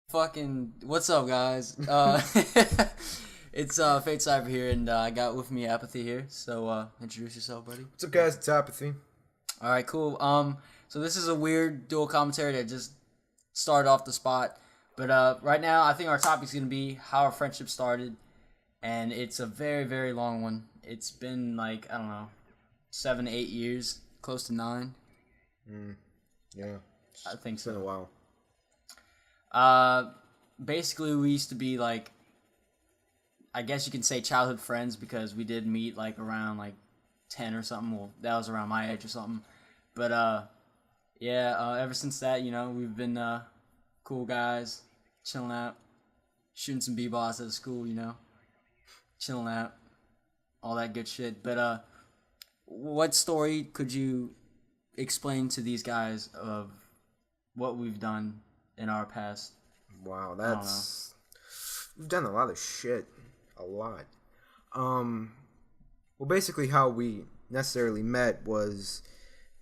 Fucking what's up, guys? It's Fayt Cyber here, and I got with me Apathy here. So introduce yourself, buddy. What's up, guys? It's Apathy. All right, cool. So this is a weird dual commentary that just started off the spot, but right now I think our topic's gonna be how our friendship started, and it's a very very long one. It's been like I don't know, 7 to 8 years, close to 9. Yeah, I think it's been a while. Basically we used to be like, I guess you can say childhood friends because we did meet like around like 10 or something. Well, that was around my age or something. But ever since that, we've been cool guys, chilling out, shooting some b-balls at school, chilling out, all that good shit. But what story could you explain to these guys of what we've done in our past? Wow, we've done a lot of shit. A lot. Well, basically how we necessarily met was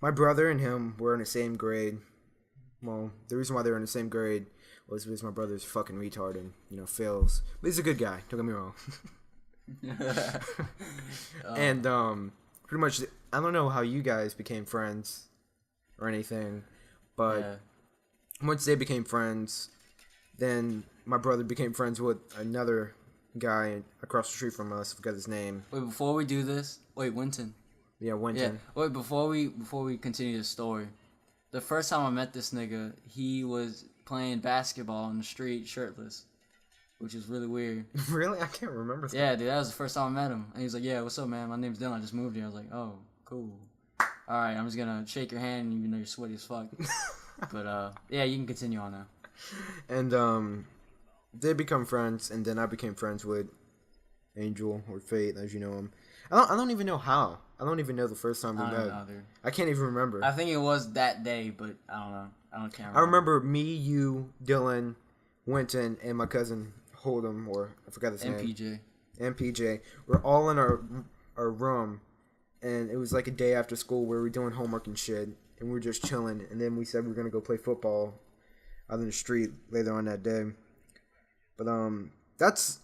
my brother and him were in the same grade. Well, the reason why they were in the same grade was because my brother's fucking retarded and, fails. But he's a good guy, don't get me wrong. And, pretty much, I don't know how you guys became friends or anything, but once they became friends, then my brother became friends with another guy across the street from us. I forgot his name. Wait, before we do this, Winton. Yeah, Winton. Yeah. Wait, before we continue the story, the first time I met this nigga, he was playing basketball in the street shirtless, which is really weird. Really? I can't remember that. Yeah, dude, that was the first time I met him. And he was like, "Yeah, what's up, man? My name's Dylan. I just moved here." I was like, "Oh, cool. All right, I'm just gonna shake your hand even though you're sweaty as fuck." But yeah, you can continue on now. And they become friends, and then I became friends with Angel or Fayt, as you know him. I don't even know how. I don't even know the first time we met. I can't even remember. I think it was that day, but I don't know. Can't remember. I remember me, you, Dylan, Winton, and my cousin Hold'em, or I forgot his name. MPJ. We're all in our room, and it was like a day after school where we were doing homework and shit, and we were just chilling. And then we said we were gonna go play football out in the street later on that day. But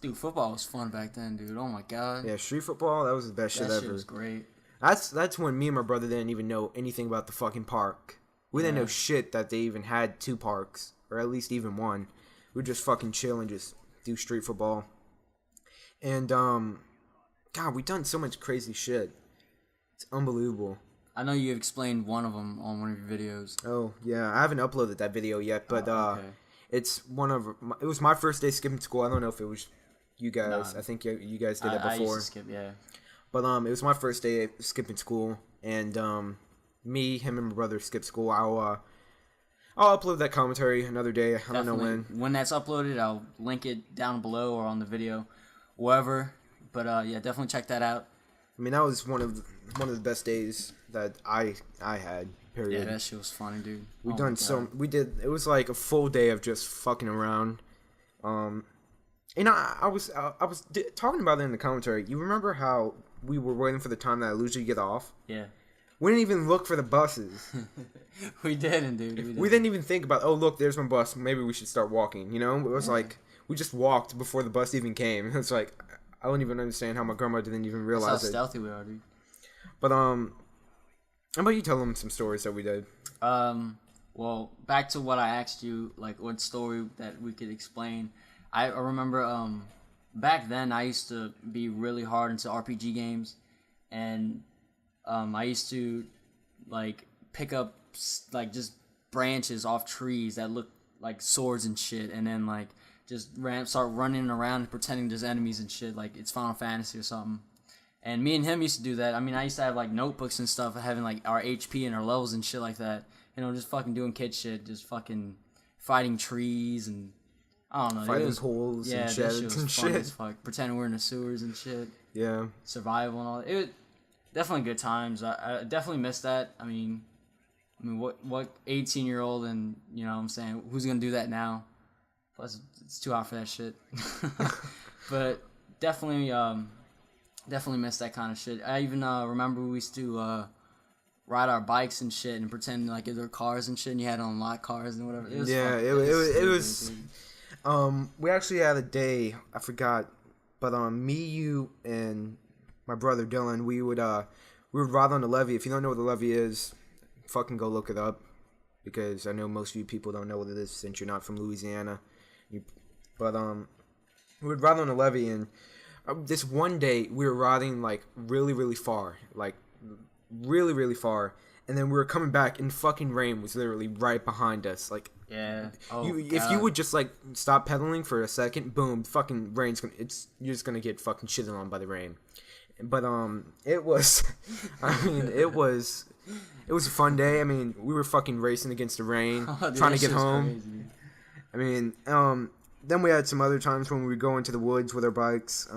dude, football was fun back then, dude. Oh my god. Yeah, street football, that was the best shit ever. That shit was great. That's when me and my brother didn't even know anything about the fucking park. We didn't know shit that they even had 2 parks, or at least even one. We would just fucking chill and just do street football. And God, we done so much crazy shit. It's unbelievable. I know you explained one of them on one of your videos. Oh yeah, I haven't uploaded that video yet, but okay. It was my first day skipping school. I don't know if it was you guys. I think you guys did that before. I used to skip, yeah. But it was my first day skipping school, and me, him, and my brother skipped school. I'll upload that commentary another day. I don't know when. When that's uploaded, I'll link it down below or on the video, wherever. But yeah, definitely check that out. I mean, that was one of the best days that I had. Period. Yeah, that shit was funny, dude. It was like a full day of just fucking around. And I was talking about it in the commentary. You remember how we were waiting for the time that I usually get off? Yeah. We didn't even look for the buses. We didn't, dude. We didn't even think about, oh, look, there's my bus. Maybe we should start walking, It was like, we just walked before the bus even came. It's like, I don't even understand how my grandma didn't even realize That's how stealthy we are, dude. But, how about you tell them some stories that we did? Well, back to what I asked you, like what story that we could explain. I remember, back then I used to be really hard into RPG games, and I used to like pick up like just branches off trees that look like swords and shit, and then like just start running around and pretending there's enemies and shit, like it's Final Fantasy or something. And me and him used to do that. I mean, I used to have, like, notebooks and stuff, having, like, our HP and our levels and shit like that. Just fucking doing kid shit, just fucking fighting trees and, I don't know. Fighting holes and sheds and shit. Fun as fuck. Pretending we're in the sewers and shit. Yeah. Survival and all that. It was definitely good times. I definitely miss that. I mean, what 18-year-old and, what I'm saying, who's going to do that now? Plus, it's too hot for that shit. But definitely miss that kind of shit. I even remember we used to ride our bikes and shit and pretend like there were cars and shit, and you had to unlock cars and whatever. It was it was We actually had a day, I forgot, but me, you, and my brother Dylan, we would ride on the levee. If you don't know what the levee is, fucking go look it up, because I know most of you people don't know what it is since you're not from Louisiana. But we would ride on the levee, and this one day we were riding like really, really far, like really, really far, and then we were coming back, and fucking rain was literally right behind us, like. Yeah. Oh, if you would just like stop pedaling for a second, boom, fucking rain's gonna. You're just gonna get fucking shitted on by the rain. But it was. I mean, it was a fun day. I mean, we were fucking racing against the rain, dude, trying to get home. Crazy. I mean, then we had some other times when we would go into the woods with our bikes.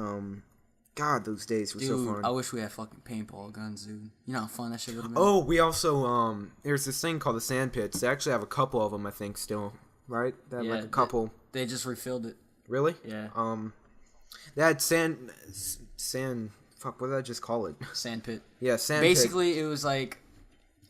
God, those days were so fun. I wish we had fucking paintball guns, dude. You know how fun that shit would have been? Oh, we also, there's this thing called the sand pits. They actually have a couple of them, I think, still. Right? They have like a couple. They just refilled it. Really? Yeah. They had sand, fuck, what did I just call it? Sand pit. Yeah, sand Basically, pit. it was like,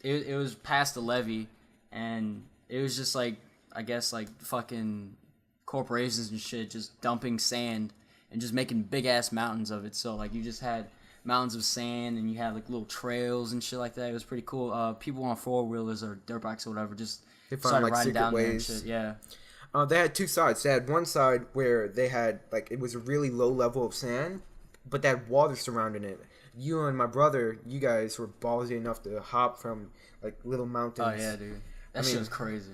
it was past the levee, and it was just like, I guess like fucking corporations and shit just dumping sand and just making big ass mountains of it. So like you just had mountains of sand, and you had like little trails and shit like that. It was pretty cool. People on 4-wheelers or dirt bikes or whatever just started like riding down ways. there and shit. Yeah. They had two sides. They had one side where they had like it was a really low level of sand, but they had water surrounding it. You and my brother, you guys were ballsy enough to hop from like little mountains. Oh yeah, dude. That shit was crazy.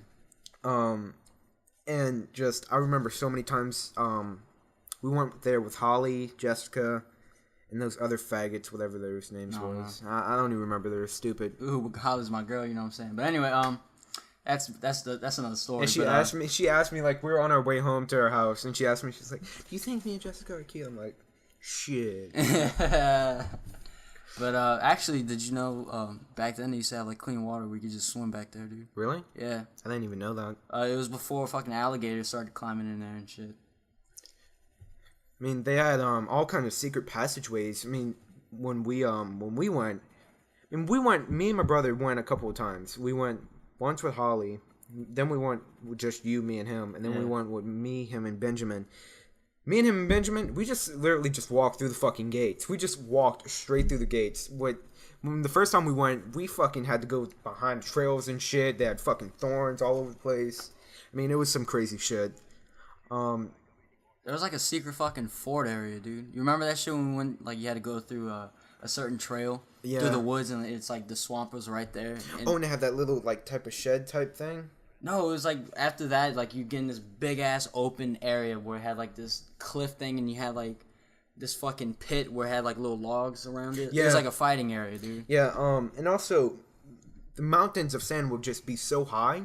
And just I remember so many times. We went there with Holly, Jessica, and those other faggots, whatever their names was. No. I don't even remember. They were stupid. Ooh, Holly's my girl. You know what I'm saying? But anyway, that's another story. And she asked me like we were on our way home to our house, and she asked me, she's like, "Do you think me and Jessica are cute?" I'm like, "Shit." But actually, did you know back then they used to have like clean water where you could just swim back there, dude? Really? Yeah. I didn't even know that. It was before fucking alligators started climbing in there and shit. I mean, they had all kind of secret passageways. I mean, when we went, me and my brother went a couple of times. We went once with Holly, then we went with just you, me, and him, and then we went with me, him, and Benjamin. Me and him and Benjamin, we just literally just walked through the fucking gates. We just walked straight through the gates. When the first time we went, we fucking had to go behind trails and shit. They had fucking thorns all over the place. I mean, it was some crazy shit. There was like a secret fucking fort area, dude. You remember that shit when we went, like you had to go through a certain trail through the woods, and it's like the swamp was right there. And they had that little like type of shed type thing? No, it was like after that, like you get in this big ass open area where it had like this cliff thing, and you had like this fucking pit where it had like little logs around it. Yeah. It was like a fighting area, dude. Yeah, and also the mountains of sand would just be so high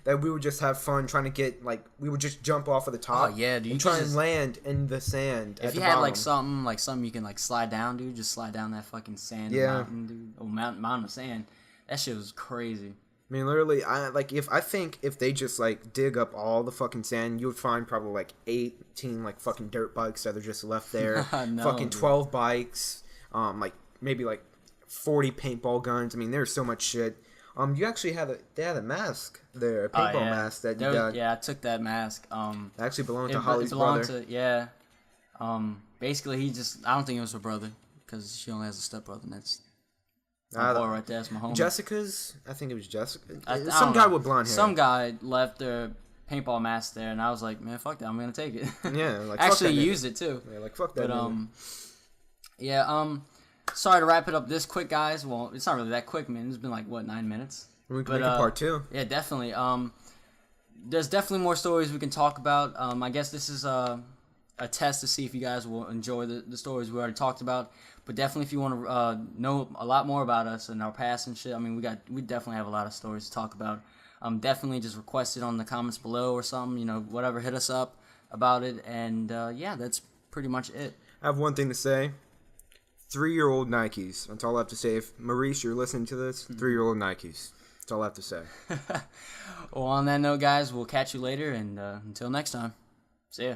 that we would just have fun trying to get, like, we would just jump off of the top. Oh, yeah, dude. And try and land in the sand. If you had, like, something you can, like, slide down, dude, just slide down that fucking sand mountain, dude. Oh, mountain of sand. That shit was crazy. I mean, literally, I think if they just, like, dig up all the fucking sand, you would find probably, like, 18, like, fucking dirt bikes that are just left there. No, fucking 12 bikes. Like, maybe, like, 40 paintball guns. I mean, there's so much shit. You actually they had a mask there, a paintball mask that you got. Yeah, I took that mask. It actually belonged to Holly's brother. Yeah. Basically, I don't think it was her brother, because she only has a stepbrother, and that's my boy right there. That's my homie. Jessica's? I think it was Jessica. Some guy with blonde hair. Some guy left their paintball mask there, and I was like, man, fuck that, I'm going to take it. Yeah, like, actually used it, too. Yeah, like, fuck that. But, sorry to wrap it up this quick, guys. Well, it's not really that quick, man. It's been like, 9 minutes? We can make a part 2. Yeah, definitely. There's definitely more stories we can talk about. I guess this is a test to see if you guys will enjoy the stories we already talked about. But definitely, if you want to know a lot more about us and our past and shit, I mean, we definitely have a lot of stories to talk about. Definitely just request it on the comments below or something. You know, whatever, hit us up about it. And yeah, that's pretty much it. I have one thing to say. 3-year-old Nikes. That's all I have to say. If Maurice, you're listening to this, 3-year-old Nikes. That's all I have to say. Well, on that note, guys, we'll catch you later, and until next time, see ya.